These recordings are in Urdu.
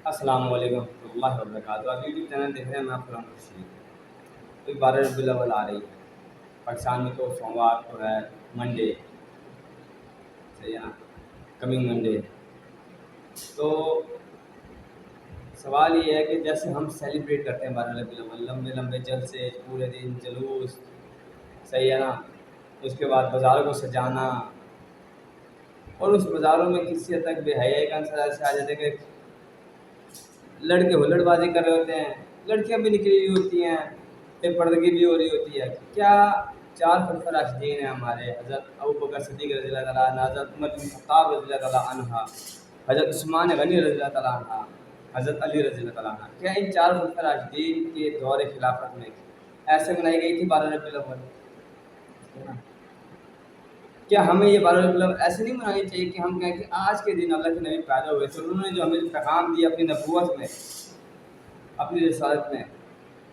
السلام علیکم ورحمۃ اللہ وبرکاتہ. آپ یوٹیوب چینل دیکھ رہے ہیں. میں فرحان رشید. تو 12 ربیع الاول آ رہی ہے پاکستان میں. تو سوموار کو ہے منڈے. صحیح ہے نا, کمنگ منڈے. تو سوال یہ ہے کہ جیسے ہم سیلیبریٹ کرتے ہیں 12 ربیع الاول, لمبے لمبے جلسے, پورے دن جلوس, صحیح ہے نا. اس کے بعد بازاروں کو سجانا, اور اس بازاروں میں کسی حد تک بے حیائی کا عنصر ایسے آ جاتا ہے کہ لڑکے ہلڑ بازی کر رہے ہوتے ہیں, لڑکیاں بھی نکلی ہوئی ہوتی ہیں, بے پردگی بھی ہو رہی ہوتی ہے. کیا 4 خلفائے راشدین ہیں ہمارے, حضرت ابوبکر صدیق رضی اللہ تعالیٰ عنہ, حضرت عمر بن خطاب رضی اللہ تعالیٰ عنہ, حضرت عثمان غنی رضی اللہ تعالیٰ عنہ, حضرت علی رضی اللہ تعالیٰ عنہ, کیا ان 4 خلفائے راشدین کے دور خلافت میں ایسے منائی گئی تھی 12 ربیع الاول؟ کیا ہمیں یہ 12 ربیع الاول ایسے نہیں منانی چاہیے کہ ہم کہیں کہ آج کے دن اللہ کے نبی پیدا ہوئے تو انہوں نے جو ہمیں پیغام دیا اپنی نبوت میں, اپنی رسالت میں,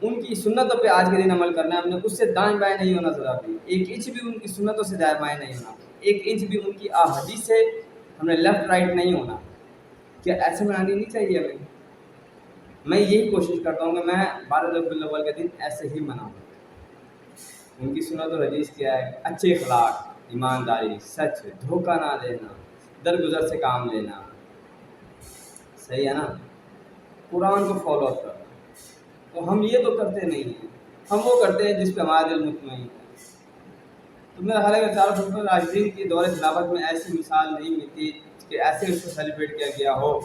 ان کی سنتوں پہ آج کے دن عمل کرنا ہے. ہم نے اس سے دائیں بائیں نہیں ہونا, ذرا بھی 1 انچ بھی ان کی سنتوں سے دائیں بائیں نہیں ہونا, 1 انچ بھی ان کی احادیث سے ہم نے لیفٹ رائٹ نہیں ہونا. کیا ایسے منانی نہیں چاہیے ہمیں؟ میں یہی کوشش کرتا ہوں کہ میں 12 ربیع الاول کے دن ایسے ہی مناؤں. ان کی سنت اور حدیث کیا ہے؟ اچھے اخلاق, ایمانداری, سچ, دھوکہ نہ دینا, درگزر سے کام لینا, صحیح ہے نا, قرآن کو فالو اپ کرنا. تو ہم یہ تو کرتے نہیں ہیں, ہم وہ کرتے ہیں جس پہ ہمارا دل مطمئن ہے. تو میرا خیال ہے کہ 4 خلفائے راشدین کی دور خلافت میں ایسی مثال نہیں ملتی کہ ایسے اس کو سیلیبریٹ کیا گیا ہو.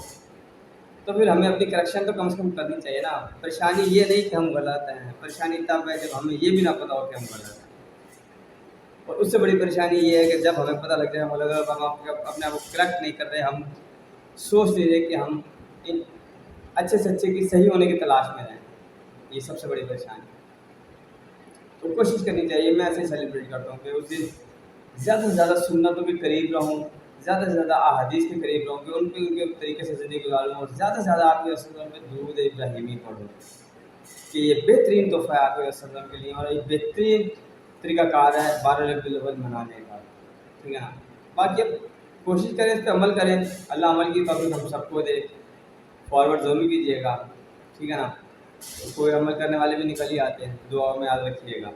تو پھر ہمیں اپنی کریکشن تو کم سے کم کرنی چاہیے نا. پریشانی یہ نہیں کہ ہم غلط ہیں, پریشانی تب ہے جب ہمیں یہ بھی نہ پتا ہو کہ ہم غلط ہیں. اور اس سے بڑی پریشانی یہ ہے کہ جب ہمیں پتہ لگ جائے ہم اپنے آپ کو کریکٹ نہیں کر رہے, ہم سوچ لیجیے کہ ہم ان اچھے سے اچھے کی صحیح ہونے کی تلاش میں رہیں. یہ سب سے بڑی پریشانی ہے. تو کوشش کرنی چاہیے, میں ایسے ہی سیلیبریٹ کرتا ہوں کہ اس دن زیادہ سے زیادہ سنتوں کے قریب رہوں, زیادہ سے زیادہ احادیث کے قریب رہوں, کہ ان کے طریقے سے زندگی گزاروں, اور زیادہ سے زیادہ آپ کے وسلم میں درود ابراہیمی پڑھوں کہ یہ بہترین تحفہ ہے آپ کے وسلم کے لیے, اور یہ بہترین طریقہ کار ہے 12 ربیع الاول منانے کا. ٹھیک ہے نا. باقی اب کوشش کریں, اس پہ عمل کریں. اللہ عمل کی توفیق ہم سب کو دے. فارورڈ ضرور کیجیے گا, ٹھیک ہے نا. کوئی عمل کرنے والے بھی نکل ہی آتے ہیں. دعا میں یاد رکھیے گا.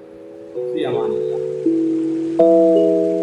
فی امان اللہ.